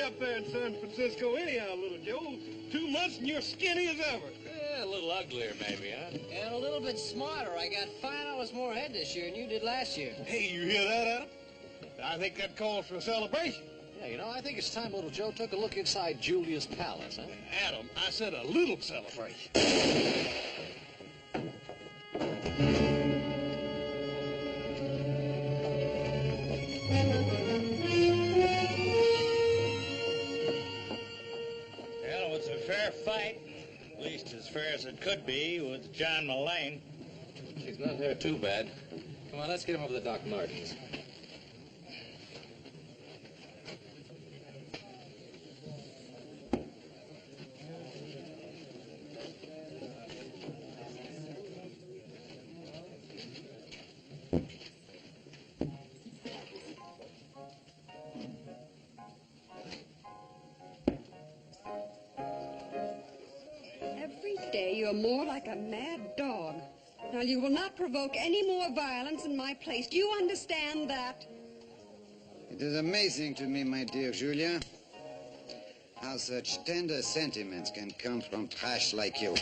you up there in San Francisco anyhow, little Joe? 2 months and you're skinny as ever. Yeah, a little uglier maybe, huh? And a little bit smarter. I got $5 more ahead this year than you did last year. Hey, you hear that, Adam? I think that calls for a celebration. Yeah, you know, I think it's time little Joe took a look inside Julia's palace, huh? Adam, I said a little celebration. Well, it was a fair fight, at least as fair as it could be with John Mullane. He's not there too bad. Come on, let's get him over to Doc Martin's. Every day you're more like a mad dog. Now, you will not provoke any more violence in my place. Do you understand that? It is amazing to me, my dear Julia, how such tender sentiments can come from trash like you.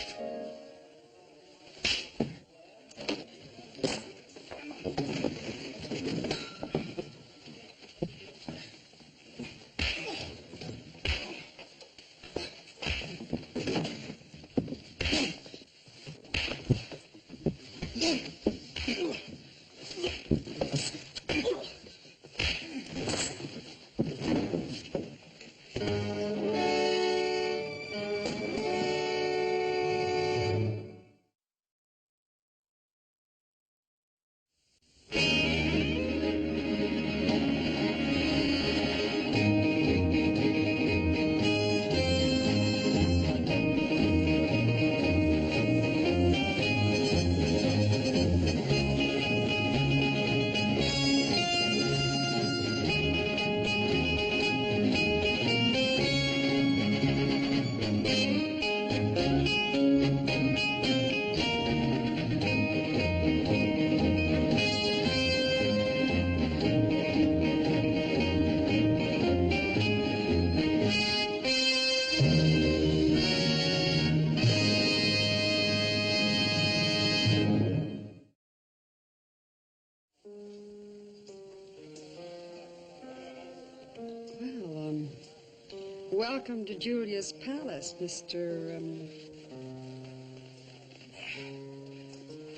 Welcome to Julia's palace, Mr.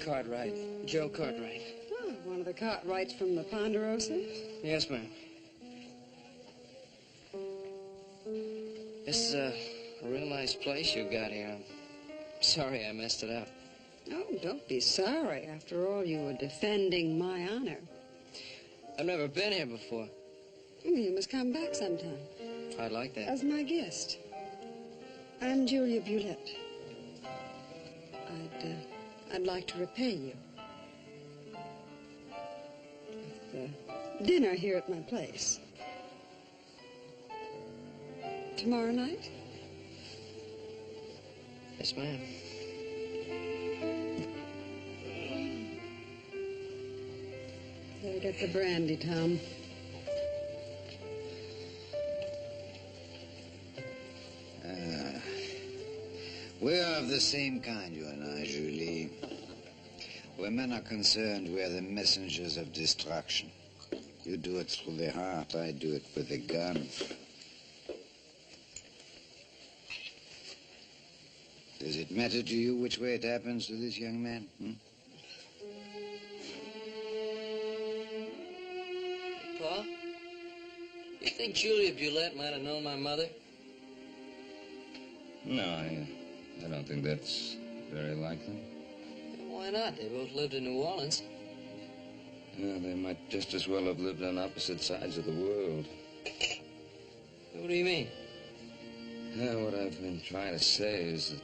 Cartwright. Joe Cartwright. Oh, one of the Cartwrights from the Ponderosa? Yes, ma'am. This is a real nice place you got here. I'm sorry I messed it up. Oh, don't be sorry. After all, you were defending my honor. I've never been here before. Well, you must come back sometime. I'd like that. As my guest. I'm Julia Bulette. I'd like to repay you. With dinner here at my place. Tomorrow night? Yes, ma'am. Better get the brandy, Tom. We are of the same kind, you and I, Julie. Where men are concerned, we are the messengers of destruction. You do it through the heart, I do it with a gun. Does it matter to you which way it happens to this young man? Pa, you think Julia Bulette might have known my mother? No, I don't think that's very likely. Why not? They both lived in New Orleans. Yeah, they might just as well have lived on opposite sides of the world. What do you mean? Yeah, what I've been trying to say is that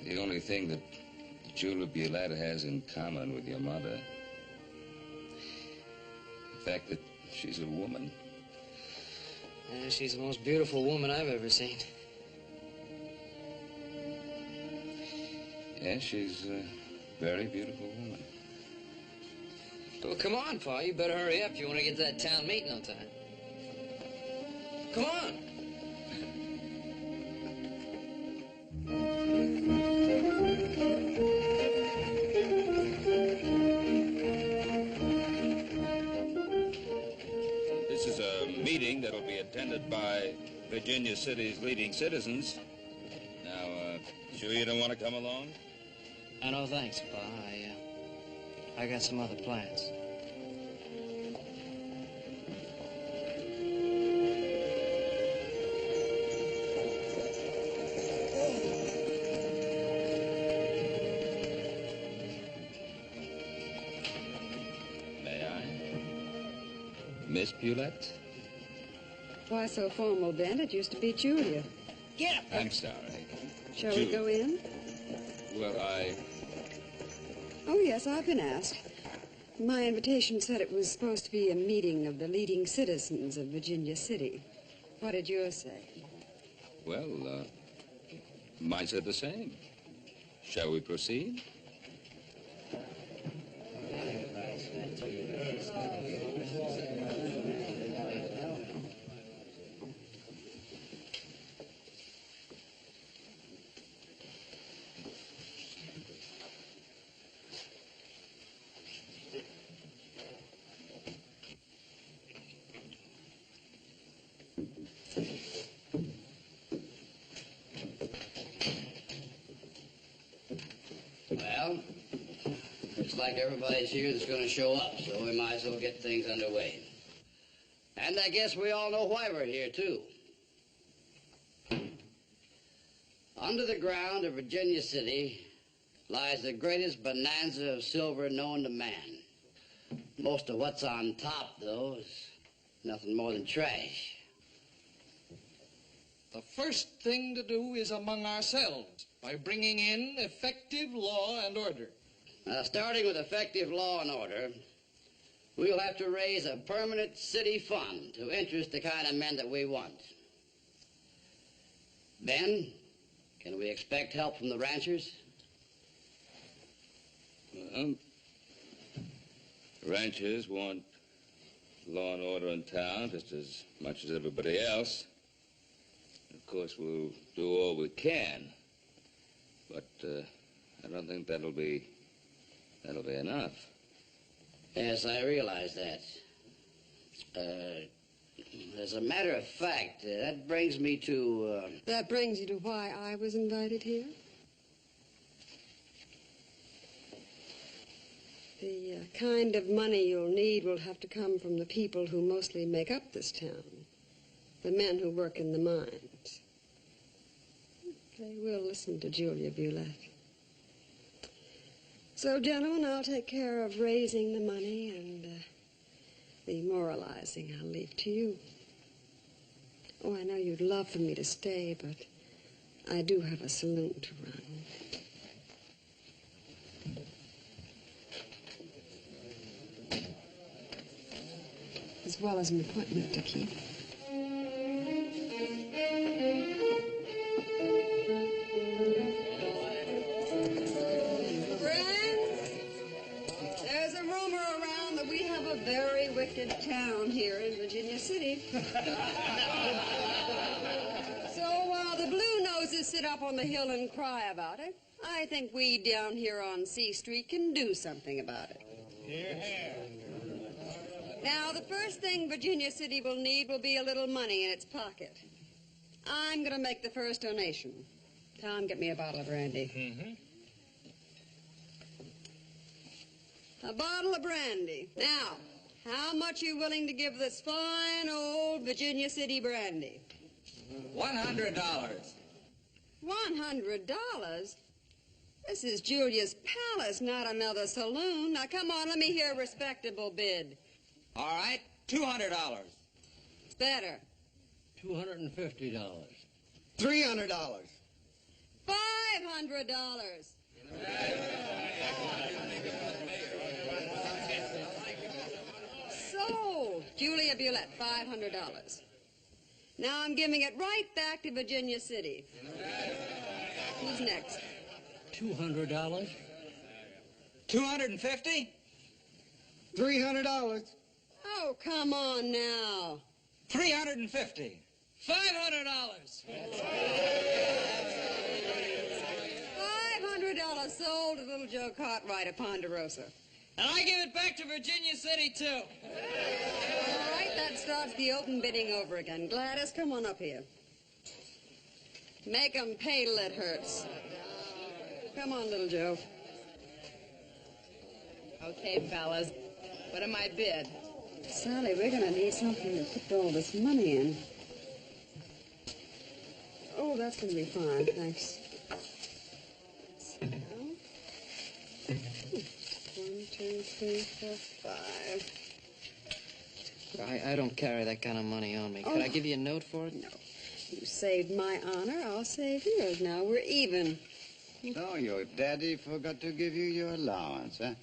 the only thing that Julia Bulette has in common with your mother, the fact that she's a woman. Yeah, she's the most beautiful woman I've ever seen. Yeah, she's a very beautiful woman. Well, come on, Pa. You better hurry up if you want to get to that town meeting on time. Come on. This is a meeting that'll be attended by Virginia City's leading citizens. Now, sure you don't want to come along? No, thanks, Pa. I got some other plans. May I? Miss Bulette? Why so formal, Ben? It used to be Julia. Get up. I'm sorry. Shall we go in? Well, Oh, yes, I've been asked. My invitation said it was supposed to be a meeting of the leading citizens of Virginia City. What did yours say? Well, mine said the same. Shall we proceed? Well, looks like everybody's here that's going to show up, so we might as well get things underway. And I guess we all know why we're here, too. Under the ground of Virginia City lies the greatest bonanza of silver known to man. Most of what's on top, though, is nothing more than trash. The first thing to do is among ourselves by bringing in effective law and order. Now, starting with effective law and order, we'll have to raise a permanent city fund to interest the kind of men that we want. Ben, can we expect help from the ranchers? Well, ranchers want law and order in town just as much as everybody else. Of course, we'll do all we can, but I don't think that'll be enough. Yes, I realize that. As a matter of fact, that brings me to... That brings you to why I was invited here? The kind of money you'll need will have to come from the people who mostly make up this town. The men who work in the mines. They will listen to Julia Bulette. So, gentlemen, I'll take care of raising the money, and the moralizing I'll leave to you. Oh, I know you'd love for me to stay, but I do have a saloon to run. As well as an appointment to keep. There's a rumor around that we have a very wicked town here in Virginia City. So while the Blue Noses sit up on the hill and cry about it, I think we down here on C Street can do something about it. Here, here. Now, the first thing Virginia City will need will be a little money in its pocket. I'm going to make the first donation. Tom, get me a bottle of brandy. Mm-hmm. A bottle of brandy. Now, how much are you willing to give this fine old Virginia City brandy? $100. $100? This is Julia's Palace, not another saloon. Now, come on, let me hear a respectable bid. All right, $200. It's better. $250. $300. $500. Sold. Julia Bulette, $500. Now I'm giving it right back to Virginia City. Who's next? $200. $250. $300. Oh, come on now. $350. $500. $500 sold to little Joe Cartwright of Ponderosa. And I give it back to Virginia City, too. All right, that starts the open bidding over again. Gladys, come on up here. Make 'em pay till it hurts. Come on, little Joe. Okay, fellas. What am I bid? Sally, we're going to need something to put all this money in. Oh, that's going to be fine, thanks. So, 1, 2, 3, 4, 5. I don't carry that kind of money on me. Could I give you a note for it? No. You saved my honor, I'll save yours. Now we're even. So your daddy forgot to give you your allowance, huh?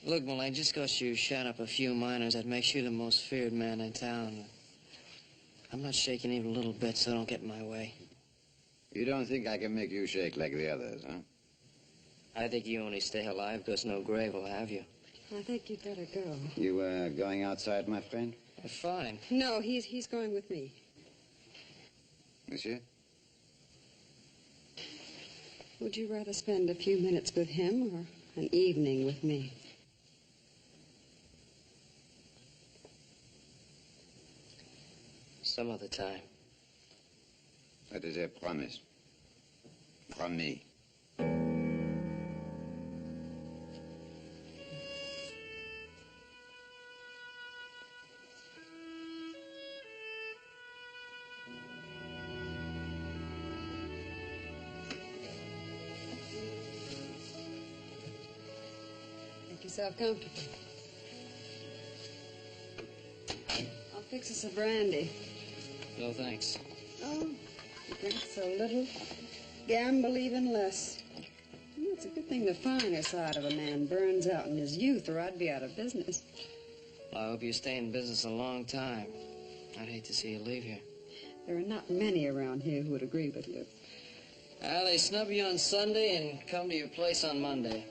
Look, Bulette, just because you shot up a few miners, that makes you the most feared man in town. I'm not shaking even a little bit, so don't get in my way. You don't think I can make you shake like the others, huh? I think you only stay alive because no grave will have you. I think you'd better go. You going outside, my friend? Fine. No, he's going with me. Monsieur? Would you rather spend a few minutes with him or an evening with me? Some other time. That is a promise. Promis. Make yourself comfortable. I'll fix us a brandy. No, thanks. Oh, you drink so little, gamble even less. It's a good thing the finer side of a man burns out in his youth, or I'd be out of business. Well, I hope you stay in business a long time. I'd hate to see you leave here. There are not many around here who would agree with you. They snub you on Sunday and come to your place on Monday.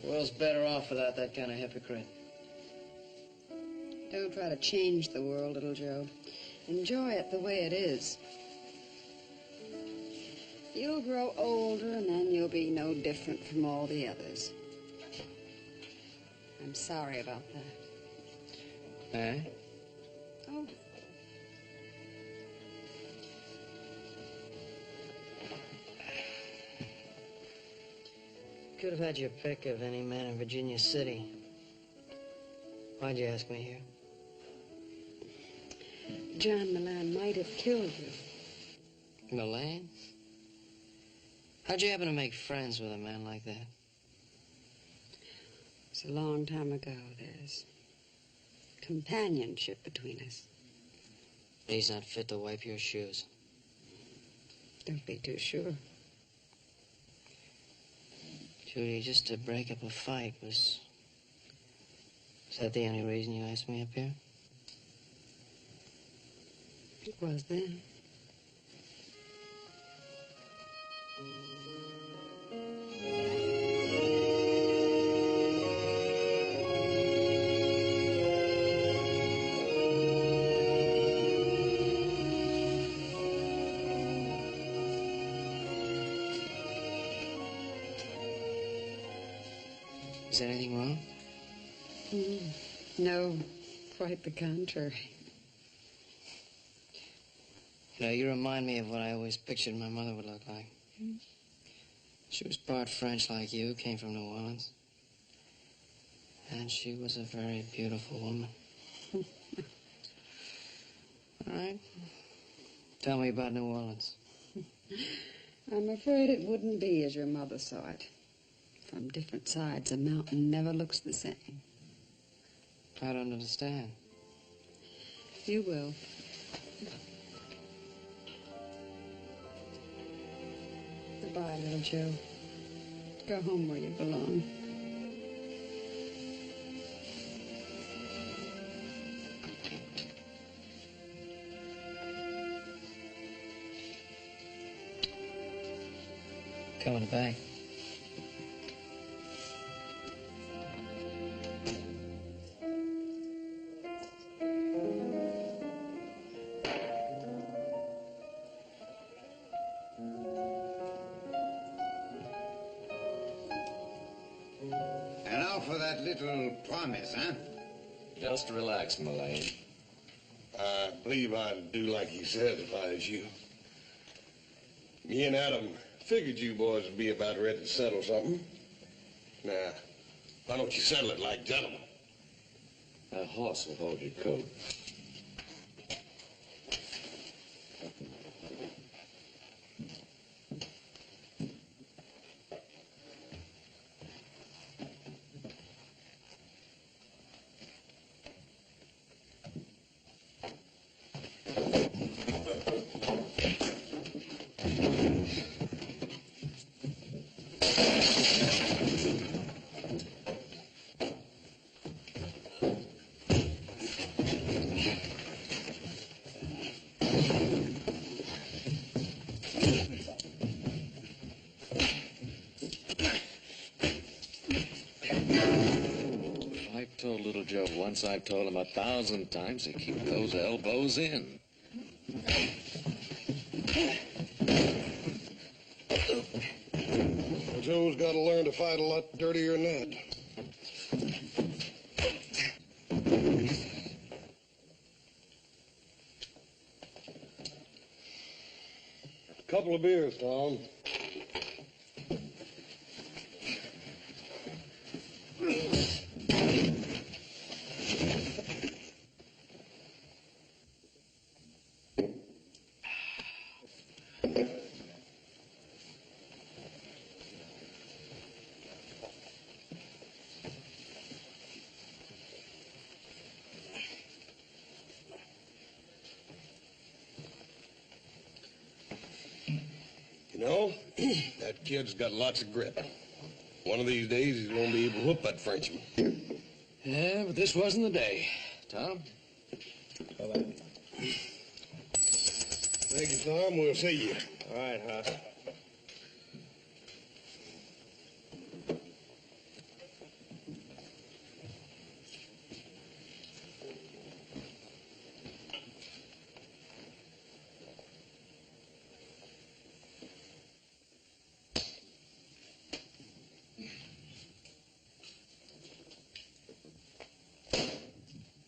The world's better off without that kind of hypocrite. Don't try to change the world, little Joe. Enjoy it the way it is. You'll grow older, and then you'll be no different from all the others. I'm sorry about that. Eh? Oh. Could have had your pick of any man in Virginia City. Why'd you ask me here? John Milan might have killed you. Milan? How'd you happen to make friends with a man like that? It's a long time ago. There's companionship between us. He's not fit to wipe your shoes. Don't be too sure. Judy, just to break up a fight was that the only reason you asked me up here? It was then. Is anything wrong? No, quite the contrary. You know, you remind me of what I always pictured my mother would look like. She was part French like you, came from New Orleans. And she was a very beautiful woman. All right. Tell me about New Orleans. I'm afraid it wouldn't be as your mother saw it. From different sides, a mountain never looks the same. I don't understand. You will. Goodbye, little Joe. Go home where you belong. Coming back. that little promise, huh? Just relax, Mullane. I believe I'd do like you said if I was you. Me and Adam figured you boys would be about ready to settle something. Now, why don't you settle it like gentlemen? A horse will hold your coat. Told little Joe once, I've told him 1,000 times to keep those elbows in. Well, Joe's got to learn to fight a lot dirtier than that. A couple of beers, Tom. You know, that kid's got lots of grit. One of these days, he's going to be able to whoop that Frenchman. Yeah, but this wasn't the day. Tom? Thank you, Tom. We'll see you. All right, Huck.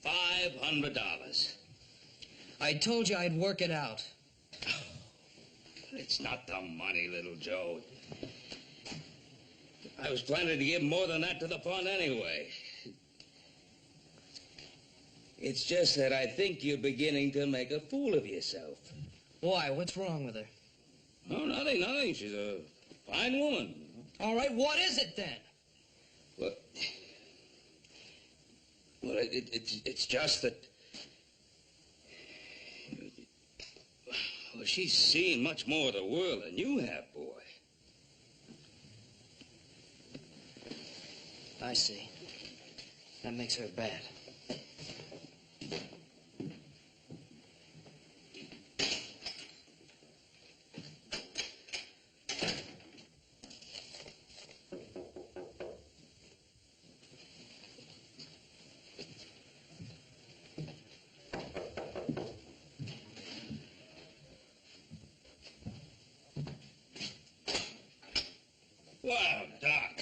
$500. I told you I'd work it out. It's not the money, little Joe. I was planning to give more than that to the fund anyway. It's just that I think you're beginning to make a fool of yourself. Why? What's wrong with her? Oh, nothing. She's a fine woman. All right, what is it then? Well, it's just that... Well, she's seen much more of the world than you have, boy. I see. That makes her bad. Wow, Doc.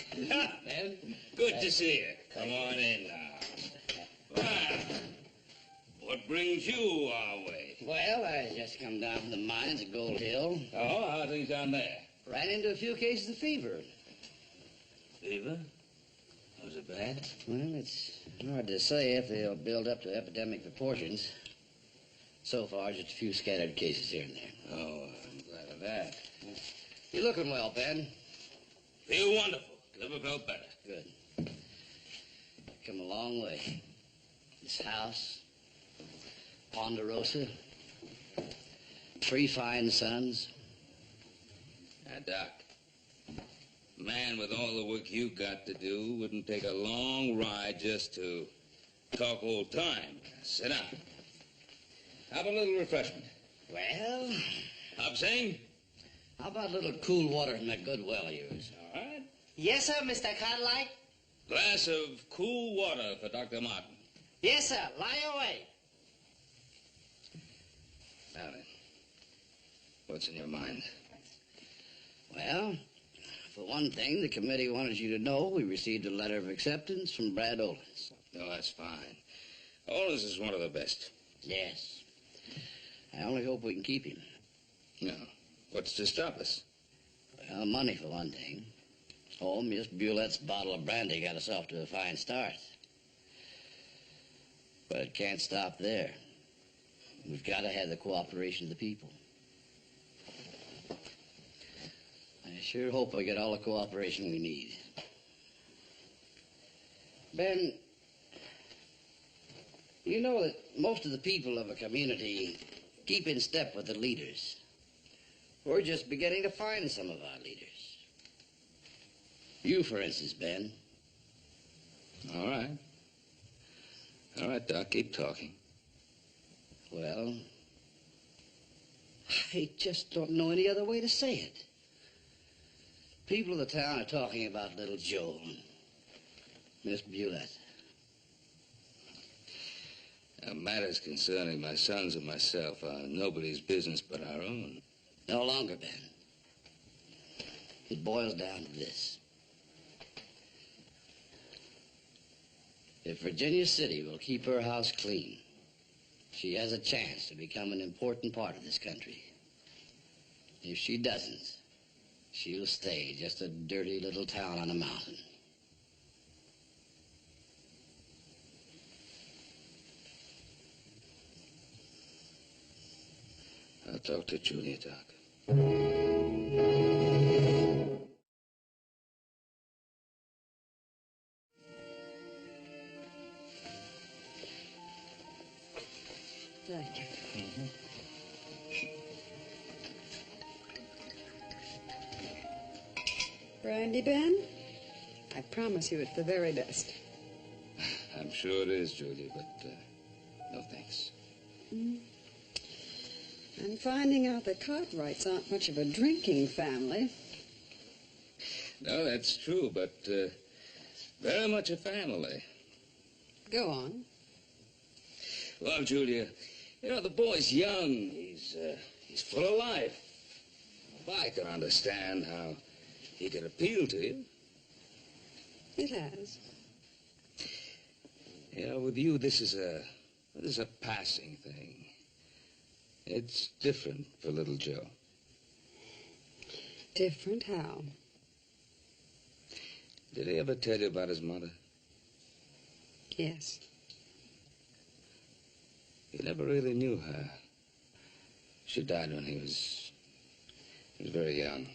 Ed? Good to see you. Come on in now. Wow. What brings you our way? Well, I just come down from the mines at Gold Hill. Oh, how are things down there? Ran into a few cases of fever. Fever? Was it bad? Well, it's hard to say if they'll build up to epidemic proportions. So far, just a few scattered cases here and there. Oh, I'm glad of that. You're looking well, Ben. Feel wonderful. Never felt better. Good. Come a long way. This house, Ponderosa, 3 fine sons. Now, Doc, man with all the work you got to do wouldn't take a long ride just to talk old time. Sit down. Have a little refreshment. Well, Hobsing? how about a little cool water from that good well of yours? All right. Yes, sir, Mr. Cartwright. Glass of cool water for Dr. Martin. Yes, sir. Lie away. Now then, what's in your mind? Well, For one thing, the committee wanted you to know we received a letter of acceptance from Brad Olins. No, that's fine. Olins is one of the best. Yes. I only hope we can keep him. No. What's to stop us? Well, money for one thing. Oh, Miss Bulette's bottle of brandy got us off to a fine start. But it can't stop there. We've got to have the cooperation of the people. I sure hope I get all the cooperation we need. Ben, you know that most of the people of a community keep in step with the leaders. We're just beginning to find some of our leaders. You, for instance, Ben. All right. All right, Doc, keep talking. Well, I just don't know any other way to say it. People of the town are talking about little Joe and Miss Bulette. Now, matters concerning my sons and myself are nobody's business but our own. No longer, Ben. It boils down to this. If Virginia City will keep her house clean, she has a chance to become an important part of this country. If she doesn't, she'll stay just a dirty little town on a mountain. I'll talk to Julia, Doc. Thank you. Brandy, Ben? I promise you it's the very best. I'm sure it is, Julia, but no thanks. I'm finding out that Cartwrights aren't much of a drinking family. No, that's true, but very much a family. Go on. Well, Julia, you know, the boy's young. He's full of life. If I can understand how he could appeal to you. It has. You know, with you, this is a passing thing. It's different for little Joe. Different how? Did he ever tell you about his mother? Yes. He never really knew her. She died when he was very young.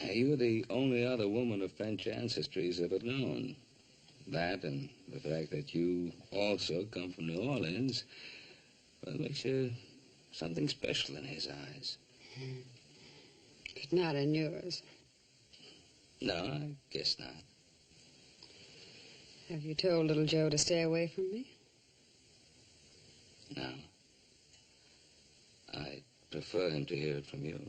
You were the only other woman of French ancestry he's ever known. That and the fact that you also come from New Orleans, well, makes you something special in his eyes. But not in yours. No, I guess not. Have you told little Joe to stay away from me? No. I prefer him to hear it from you.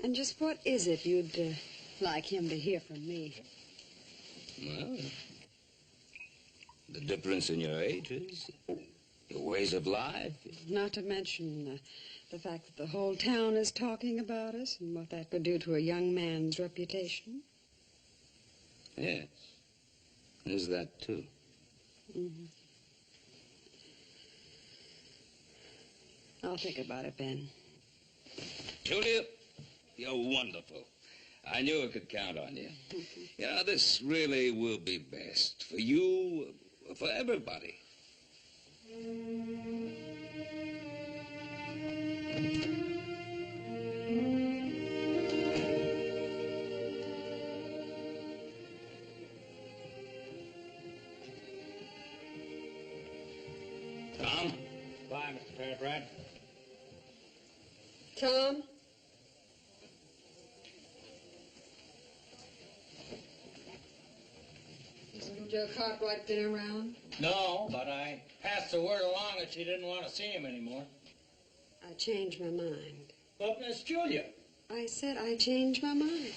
And just what is it you'd like him to hear from me? Well, the difference in your ages, your ways of life. Not to mention the fact that the whole town is talking about us and what that could do to a young man's reputation. Yes, there's that too. Mm-hmm. I'll think about it, Ben. Julia, you're wonderful. I knew I could count on you. You know, this really will be best for you, for everybody. Tom? Bye, Mr. Fairbrad. Tom? Has little Joe Cartwright been around? No, but I passed the word along that she didn't want to see him anymore. I changed my mind. But Miss Julia. I said I changed my mind.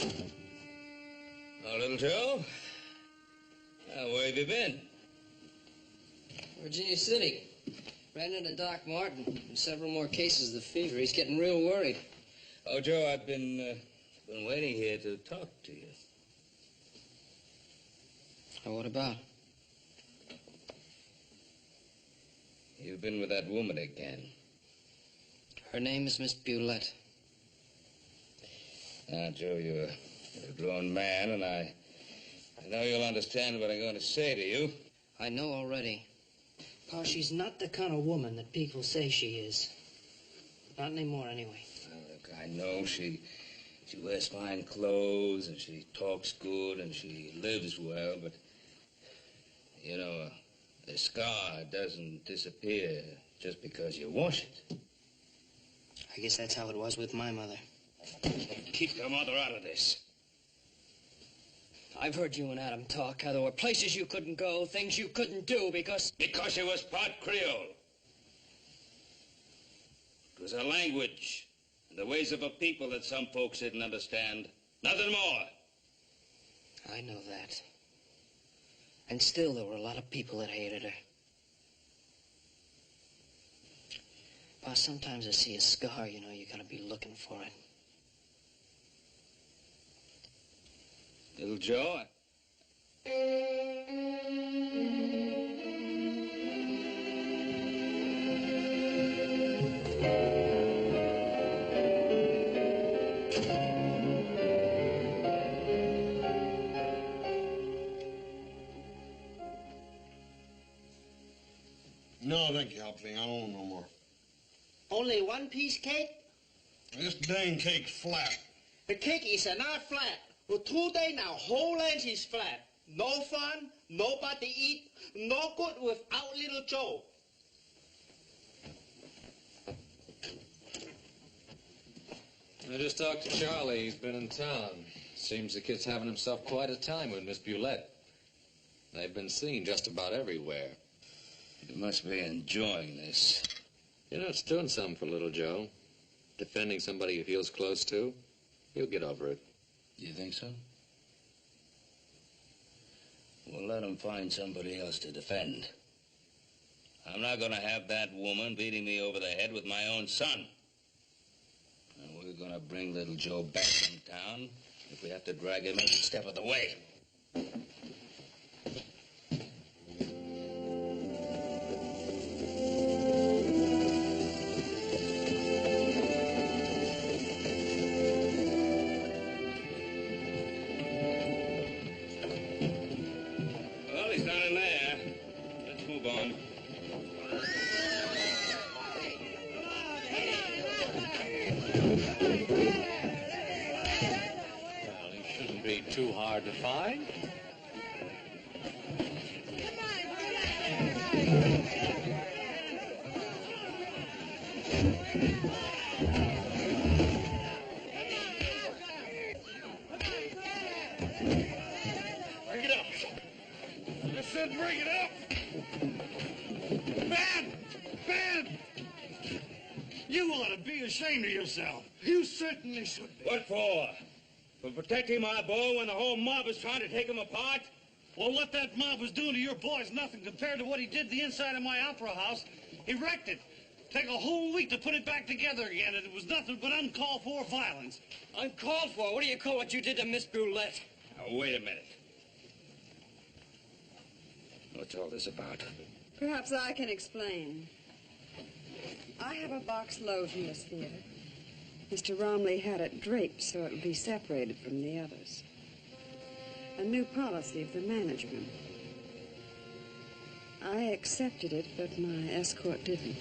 Oh, little Joe? Where have you been? Virginia City. Ran into Doc Martin. Several more cases of the fever. He's getting real worried. Oh, Joe, I've been waiting here to talk to you. Oh, what about? You've been with that woman again. Her name is Miss Bulette. Now, Joe, you're a grown man, and I know you'll understand what I'm going to say to you. I know already. Pa, she's not the kind of woman that people say she is. Not anymore, anyway. Well, look, I know she wears fine clothes, and she talks good, and she lives well, but, you know, the scar doesn't disappear just because you wash it. I guess that's how it was with my mother. Keep your mother out of this. I've heard you and Adam talk, how there were places you couldn't go, things you couldn't do because... Because she was part Creole. It was a language and the ways of a people that some folks didn't understand. Nothing more. I know that. And still there were a lot of people that hated her. Pa, sometimes I see a scar, you know, you gotta be looking for it. Little Joe, No, thank you, Hopling. I don't want no more. Only one piece cake? This dang cake's flat. The cake is not flat. For 2 days now, whole length is flat. No fun, nobody eat, no good without little Joe. I just talked to Charlie. He's been in town. Seems the kid's having himself quite a time with Miss Bulette. They've been seen just about everywhere. you must be enjoying this. You know, it's doing something for little Joe. Defending somebody he feels close to. He'll get over it. You think so? Well, let him find somebody else to defend. I'm not going to have that woman beating me over the head with my own son. And we're going to bring little Joe back in town if we have to drag him every step of the way. Well, he's not in there. Let's move on. Well, he shouldn't be too hard to find. Bring it up. I said bring it up. Ben! Ben! You ought to be ashamed of yourself. You certainly should be. What for? For protecting my boy when the whole mob is trying to take him apart? Well, what that mob was doing to your boy is nothing compared to what he did to the inside of my opera house. He wrecked it. Take a whole week to put it back together again, and it was nothing but uncalled for violence. Uncalled for? What do you call what you did to Miss Bulette? Now, wait a minute. What's all this about? Perhaps I can explain. I have a box load from this theater. Mr. Romley had it draped so it would be separated from the others. A new policy of the management. I accepted it, but my escort didn't.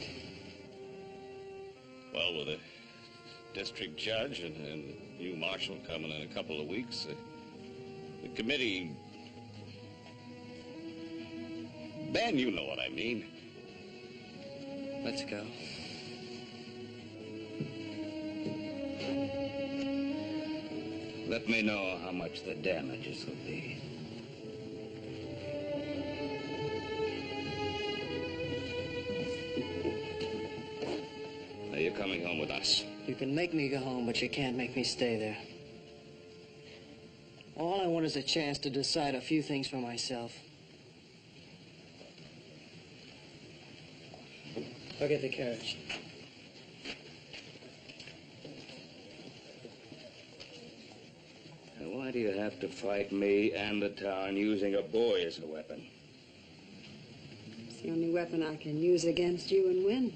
Well, with a district judge and a new marshal coming in a couple of weeks, the committee... Ben, you know what I mean. Let's go. Let me know how much the damages will be. Are you coming home with us? You can make me go home, but you can't make me stay there. All I want is a chance to decide a few things for myself. I'll get the carriage. And why do you have to fight me and the town using a boy as a weapon? It's the only weapon I can use against you and win.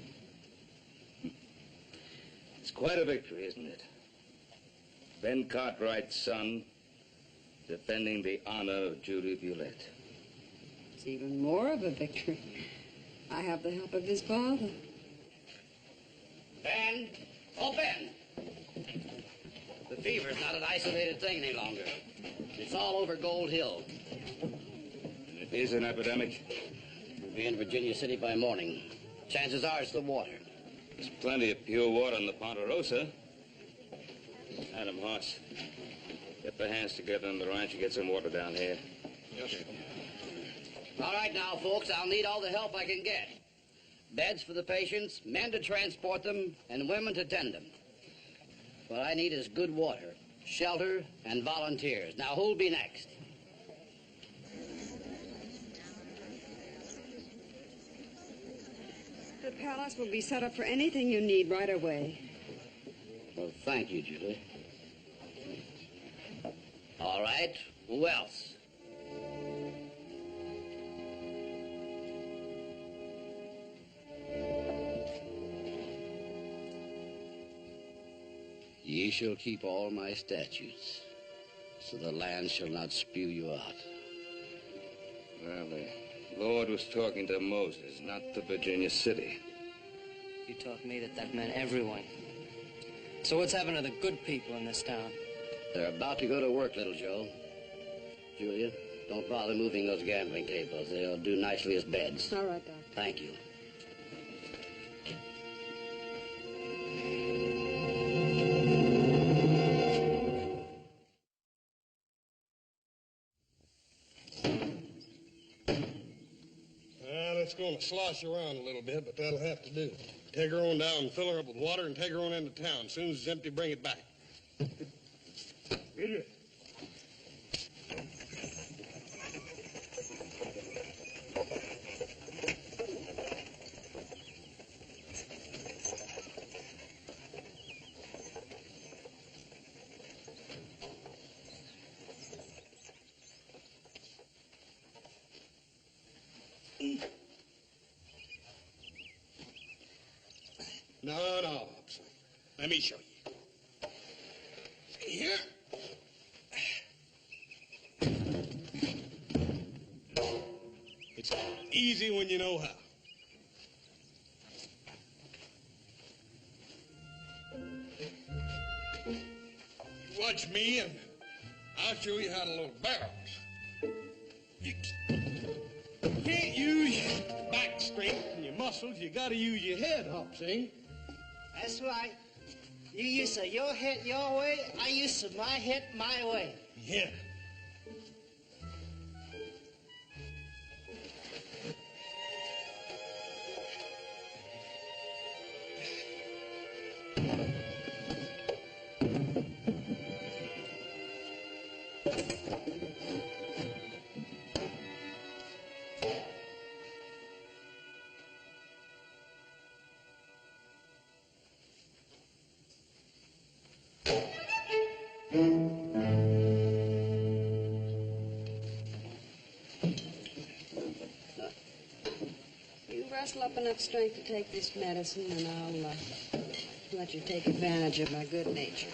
It's quite a victory, isn't it? Ben Cartwright's son defending the honor of Julie Bulette. It's even more of a victory. I have the help of his father. Ben! Oh, Ben! The fever's not an isolated thing any longer. It's all over Gold Hill. And it is an epidemic. We'll be in Virginia City by morning. Chances are it's the water. There's plenty of pure water in the Ponderosa. Adam Hoss, get the hands together on the ranch and get some water down here. Yes, sir. All right now, folks, I'll need all the help I can get. Beds for the patients, men to transport them, and women to tend them. What I need is good water, shelter, and volunteers. Now, who'll be next? The palace will be set up for anything you need right away. Well, thank you, Julie. All right, who else? Ye shall keep all my statutes, so the land shall not spew you out. Well, the Lord was talking to Moses, not to Virginia City. You taught me that meant everyone. So what's happened to the good people in this town? They're about to go to work, little Joe. Julia, don't bother moving those gambling tables. They'll do nicely as beds. All right, Doc. Thank you. Well, it's going to slosh around a little bit, but that'll have to do. Take her on down and fill her up with water and take her on into town. As soon as it's empty, bring it back. Get it. No, Hobson. Let me show you. See here? It's easy when you know how. Watch me, and I'll show you how to load barrels. You can't use your back strength and your muscles. You got to use your head, Hobson. That's right. You use your head your way, I use my head my way. Yeah. You rustle up enough strength to take this medicine, and I'll let you take advantage of my good nature.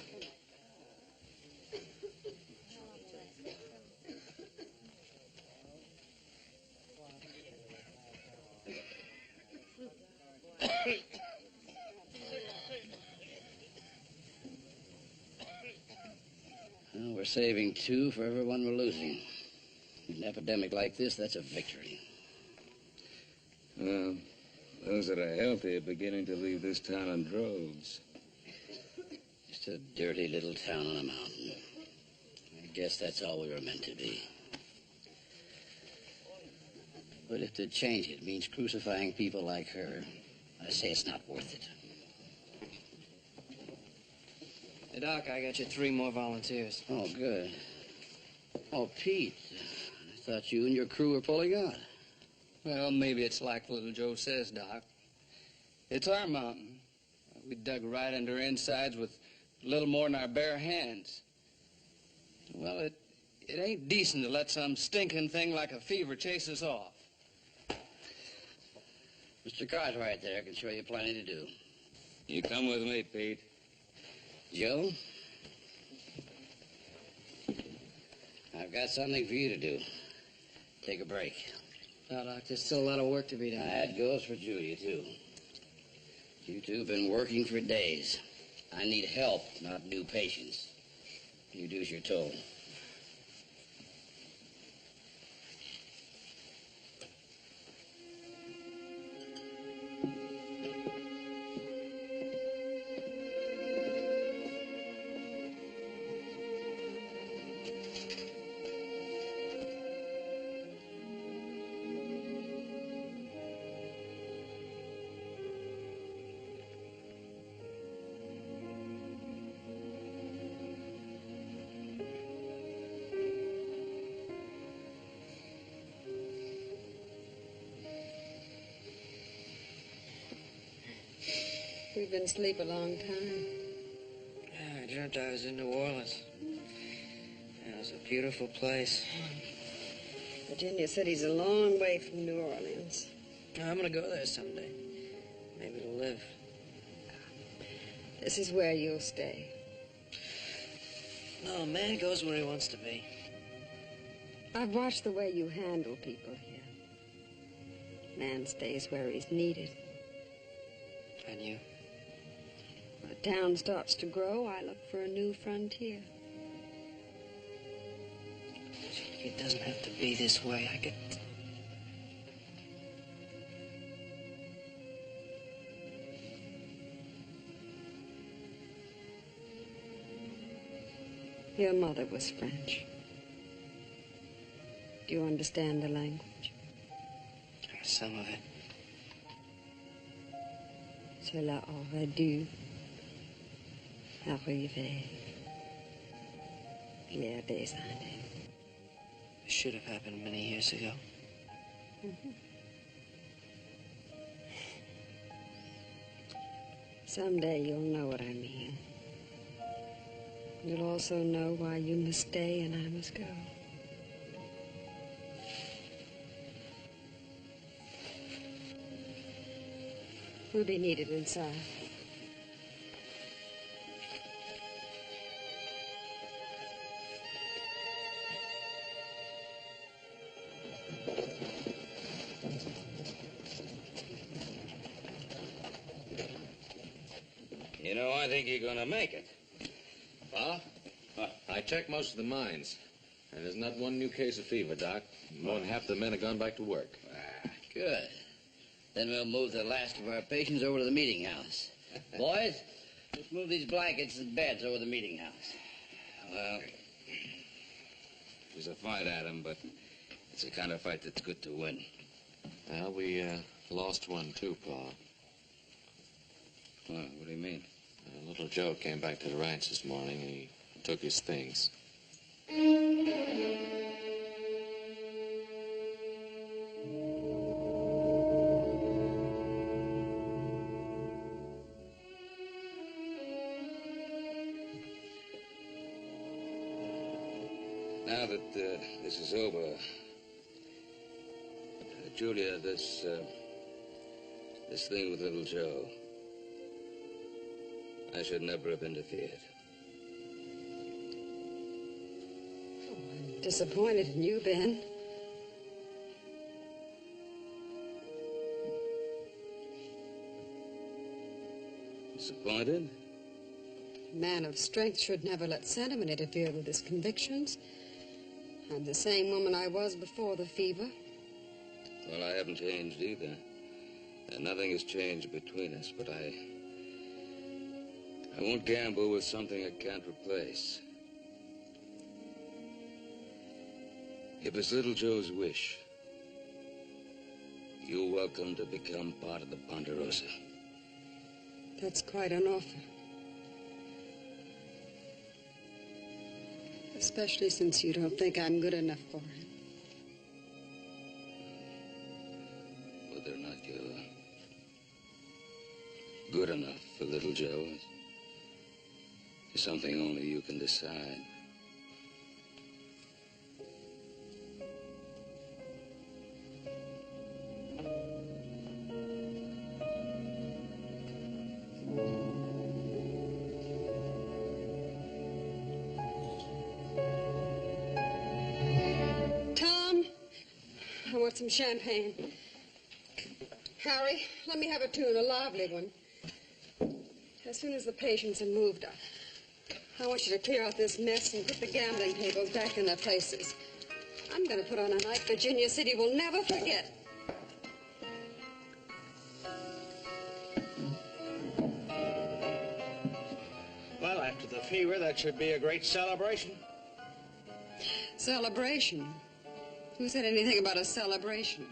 Well, we're saving 2 for every one we're losing. In an epidemic like this, that's a victory. Well, those that are healthy are beginning to leave this town in droves. Just a dirty little town on a mountain. I guess that's all we were meant to be. But if to change it means crucifying people like her, I say it's not worth it. Hey, Doc, I got you 3 more volunteers. Oh, good. Oh, Pete, I thought you and your crew were pulling out. Well, maybe it's like little Joe says, Doc. It's our mountain. We dug right into her insides with little more than our bare hands. Well, it ain't decent to let some stinking thing like a fever chase us off. Mr. Cartwright there can show you plenty to do. You come with me, Pete. Joe? I've got something for you to do. Take a break. Now, Doc, there's still a lot of work to be done. That goes for Julia, too. You two have been working for days. I need help, not new patients. You do as you're told. We've been asleep a long time. Yeah, I dreamt I was in New Orleans. Yeah, it was a beautiful place. Virginia City's a long way from New Orleans. I'm gonna go there someday. Maybe to live. This is where you'll stay. No, a man goes where he wants to be. I've watched the way you handle people here. Man stays where he's needed. And you? When a town starts to grow, I look for a new frontier. It doesn't have to be this way. I could... Your mother was French. Do you understand the language? Some of it. Cela aurait dû arriver il y a des années. It should have happened many years ago. Mm-hmm. Someday you'll know what I mean. You'll also know why you must stay and I must go. We'll be needed inside. You know, I think you're gonna make it. Huh? I checked most of the mines, and there's not one new case of fever, Doc. More than half the men have gone back to work. Good. Then we'll move the last of our patients over to the meeting house. Boys, let's move these blankets and beds over to the meeting house. Well, it was a fight, Adam, but it's the kind of fight that's good to win. Well, we lost one too, Pa. Well, what do you mean? Little Joe came back to the ranch this morning, and he took his things. Now that this is over, Julia, this thing with little Joe, I should never have interfered. Oh, I'm disappointed in you, Ben. Disappointed? A man of strength should never let sentiment interfere with his convictions. I'm the same woman I was before the fever. Well, I haven't changed either. And nothing has changed between us, but I won't gamble with something I can't replace. If it's little Joe's wish, you're welcome to become part of the Ponderosa. That's quite an offer. Especially since you don't think I'm good enough for him. Whether or not you're good enough for little Joe is something only you can decide. Tom, I want some champagne. Harry, let me have a tune, a lively one. As soon as the patients are moved up, I want you to clear out this mess and put the gambling tables back in their places. I'm going to put on a night Virginia City will never forget. Well, after the fever, that should be a great celebration. Celebration? Who said anything about a celebration?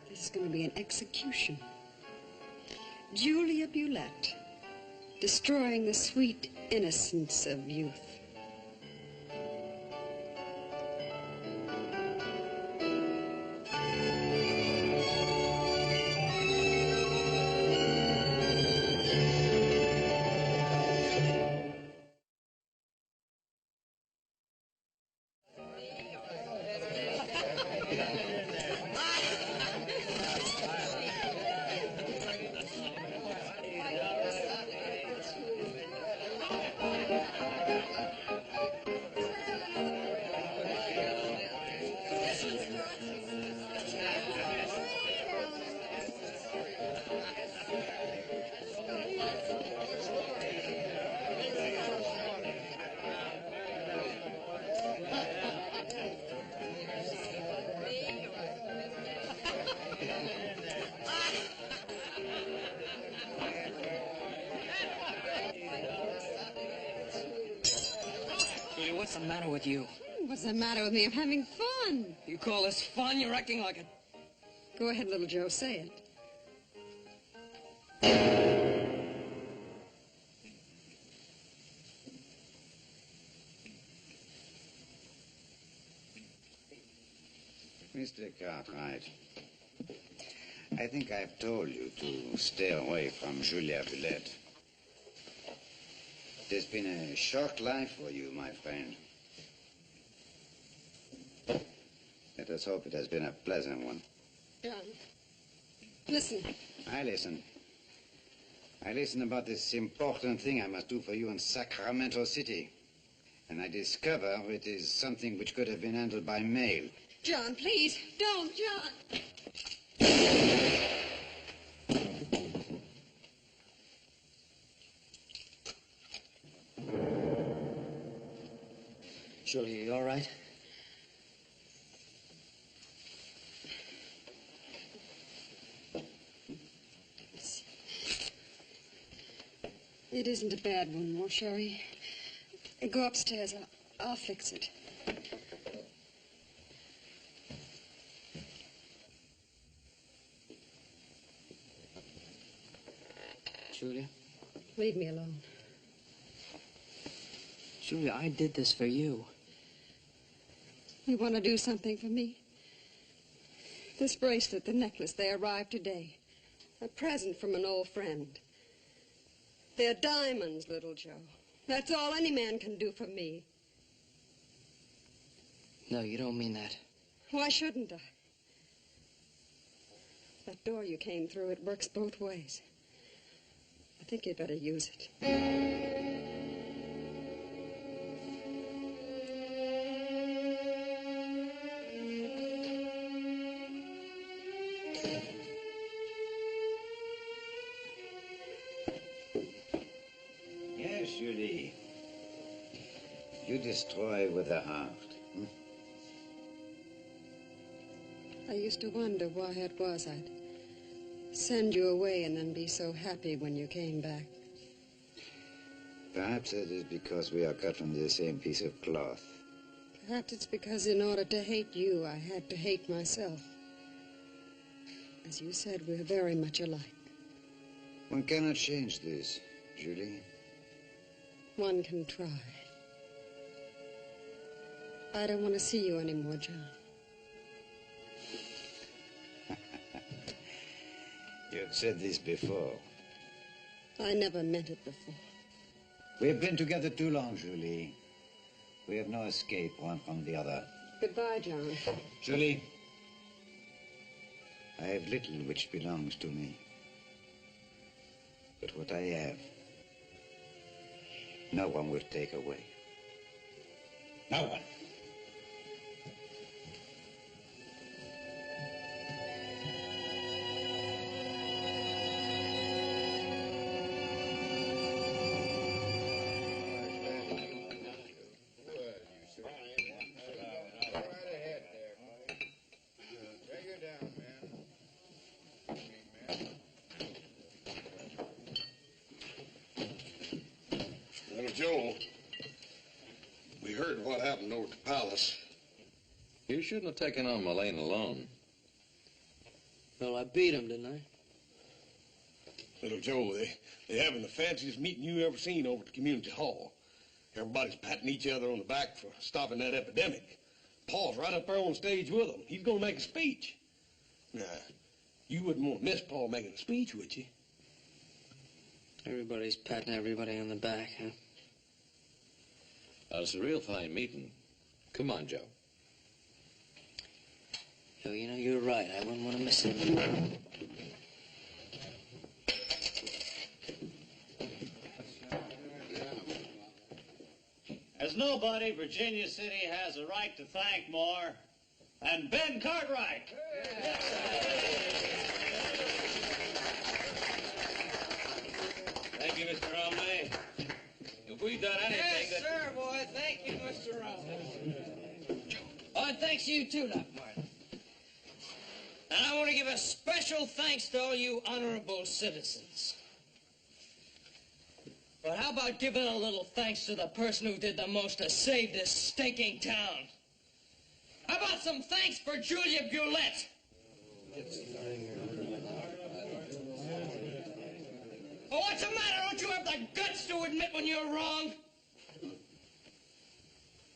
This is going to be an execution. Julia Bulette, destroying the sweet innocence of youth. What's the matter with you? What's the matter with me? I'm having fun. You call this fun? You're acting like a... Go ahead, little Joe, say it. Mr. Cartwright, I think I've told you to stay away from Julia Bulette. It has been a short life for you, my friend. Let us hope it has been a pleasant one. John, listen. I listen. I listen about this important thing I must do for you in Sacramento City. And I discover it is something which could have been handled by mail. John, please, don't, John. Julia, you all right? It isn't a bad one, well, Sherry. Go upstairs. I'll fix it. Julia? Leave me alone. Julia, I did this for you. You want to do something for me? This bracelet, the necklace, they arrived today. A present from an old friend. They're diamonds, little Joe. That's all any man can do for me. No, you don't mean that. Why shouldn't I? That door you came through, it works both ways. I think you'd better use it. Yes, Julie. You destroy with a heart. I used to wonder why it was I'd send you away and then be so happy when you came back. Perhaps it is because we are cut from the same piece of cloth. Perhaps it's because in order to hate you, I had to hate myself. As you said, we're very much alike. One cannot change this, Julie. One can try. I don't want to see you anymore, John. You've said this before. I never meant it before. We've been together too long, Julie. We have no escape one from the other. Goodbye, John. Julie, I have little which belongs to me. But what I have, no one will take away. No one. Joe, we heard what happened over at the palace. You shouldn't have taken on Mullane alone. Well, I beat him, didn't I? Little Joe, they having the fanciest meeting you ever seen over at the community hall. Everybody's patting each other on the back for stopping that epidemic. Paul's right up there on stage with them. He's going to make a speech. Now, you wouldn't want to miss Paul making a speech, would you? Everybody's patting everybody on the back, huh? It's a real fine meeting. Come on, Joe. Joe, you know, you're right. I wouldn't want to miss it. As nobody, Virginia City has a right to thank more than Ben Cartwright. Thank you, Mr. Romney. If we've done anything Yes, sir, boy. Thank you, Mr. Romney. Oh, and thanks to you too, Doc Martin. And I want to give a special thanks to all you honorable citizens. But how about giving a little thanks to the person who did the most to save this stinking town? How about some thanks for Julia Bulette? Oh, what's the matter? Don't you have the guts to admit when you're wrong?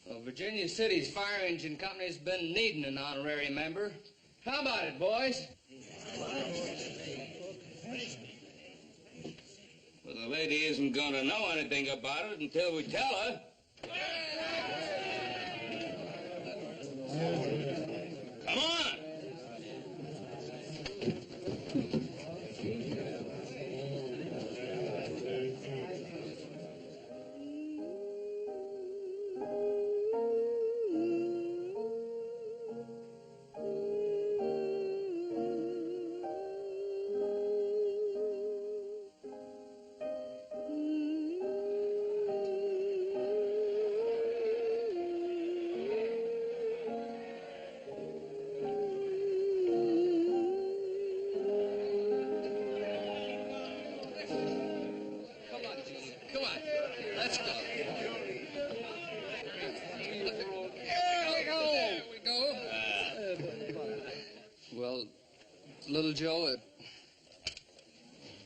Well, Virginia City's fire engine company's been needing an honorary member. How about it, boys? Well, the lady isn't going to know anything about it until we tell her. Come on. Little Joe,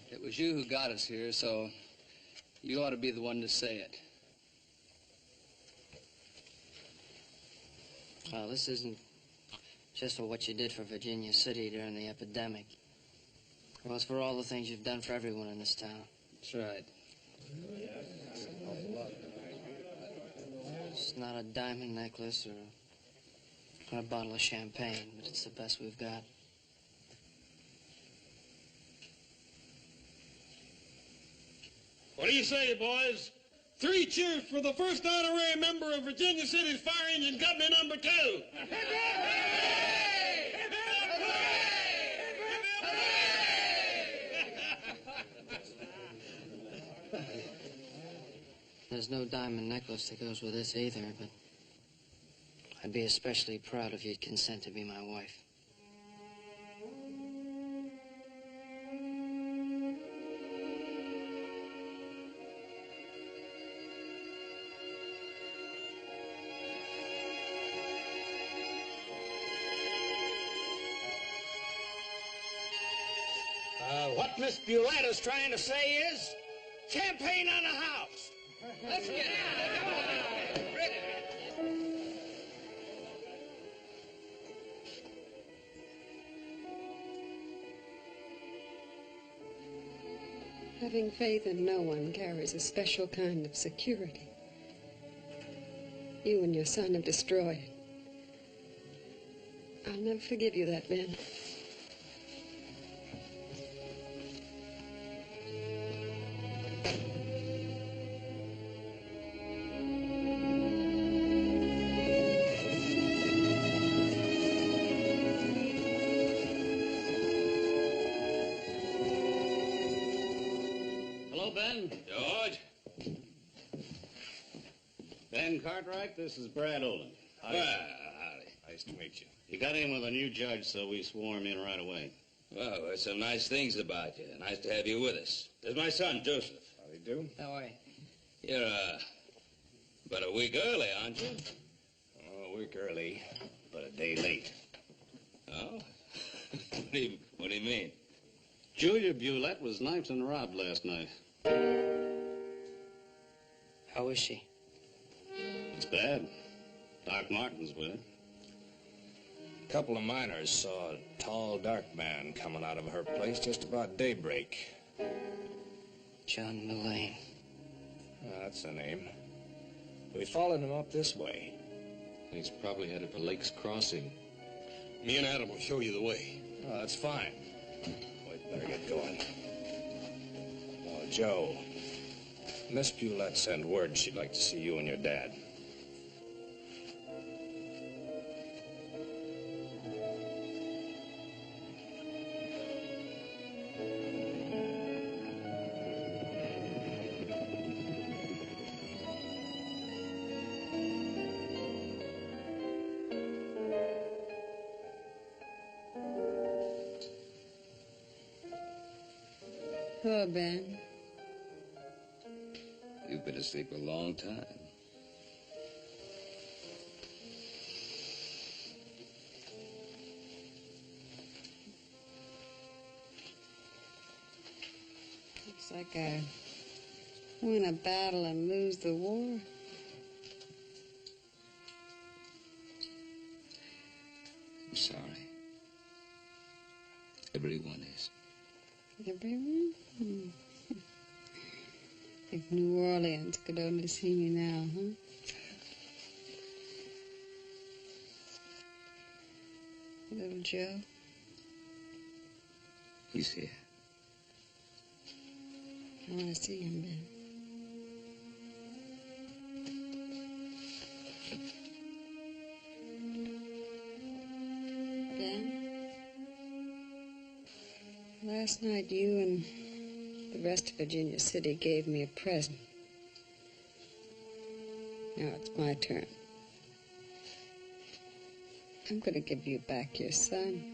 it was you who got us here, so you ought to be the one to say it. Well, this isn't just for what you did for Virginia City during the epidemic. Well, it's for all the things you've done for everyone in this town. That's right. It's not a diamond necklace or a bottle of champagne, but it's the best we've got. What do you say, boys? 3 cheers for the first honorary member of Virginia City's Fire Engine Company number 2. There's no diamond necklace that goes with this either, but I'd be especially proud if you'd consent to be my wife. What Miss Bulette is trying to say is, champagne on the house. Let's get it. Having faith in no one carries a special kind of security. You and your son have destroyed it. I'll never forgive you that, Ben. Ben. George? Ben Cartwright, this is Brad Olin. Well, howdy. Nice to meet you. You got in with a new judge, so we swore him in right away. Well, there's some nice things about you. Nice to have you with us. There's my son, Joseph. How do you do? How are you? You're, about a week early, aren't you? Oh, a week early, but a day late. Oh? What do you mean? Julia Bulette was knifed and robbed last night. How is she? It's bad. Doc Martin's with her. A couple of miners saw a tall, dark man coming out of her place just about daybreak. John Mullane. That's the name. We followed him up this way. He's probably headed for Lake's Crossing. Me and Adam will show you the way. Oh, that's fine. We'd better get going. Oh, Joe. Miss Bulette sent word she'd like to see you and your dad. Hello, Ben. You've been asleep a long time. Looks like I win a battle and lose the war. I'm sorry. Everyone is. Everyone? If New Orleans could only see me now, huh? Little Joe? He's here. I want to see him, Ben. Ben? Last night you and the rest of Virginia City gave me a present. Now it's my turn. I'm going to give you back your son.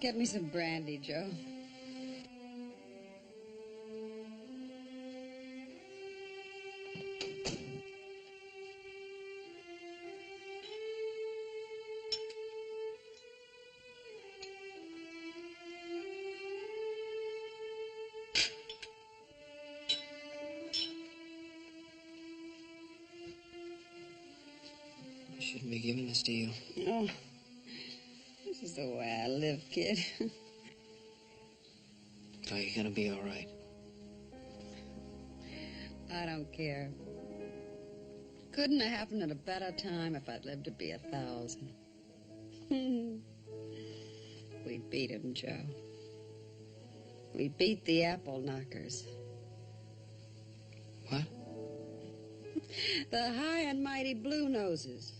Get me some brandy, Joe. I shouldn't be giving this to you. Oh, this is the way I live, kid. Are you gonna be all right? I don't care. Couldn't have happened at a better time if I'd lived to be 1,000. We beat him, Joe. We beat the apple knockers. What? The high and mighty Blue Noses.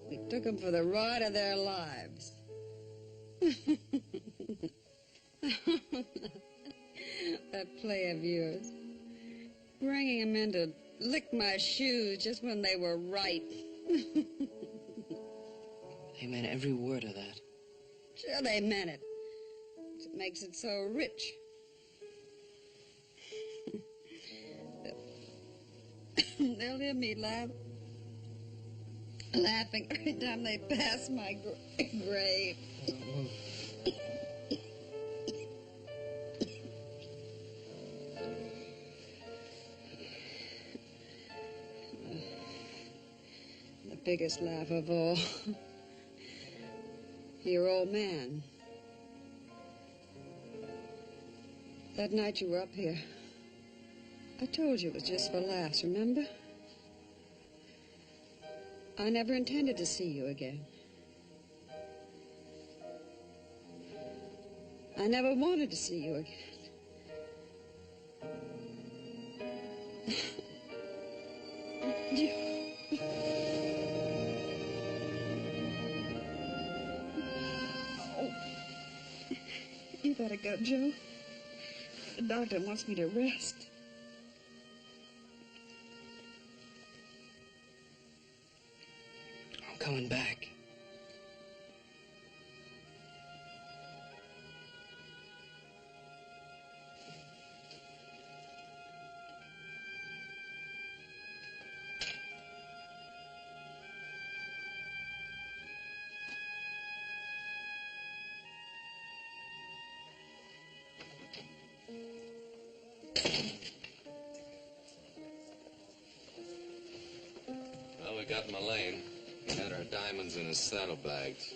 We took them for the ride of their lives. That play of yours. Bringing them in to lick my shoes just when they were ripe. They meant every word of that. Sure they meant it. It makes it so rich. The They'll hear me laughing every time they pass my grave. The biggest laugh of all. Your old man. That night you were up here, I told you it was just for laughs, remember? I never intended to see you again. I never wanted to see you again. You better go, Joe. The doctor wants me to rest. I'm coming back. Well, we got Mullane. He had our diamonds in his saddlebags.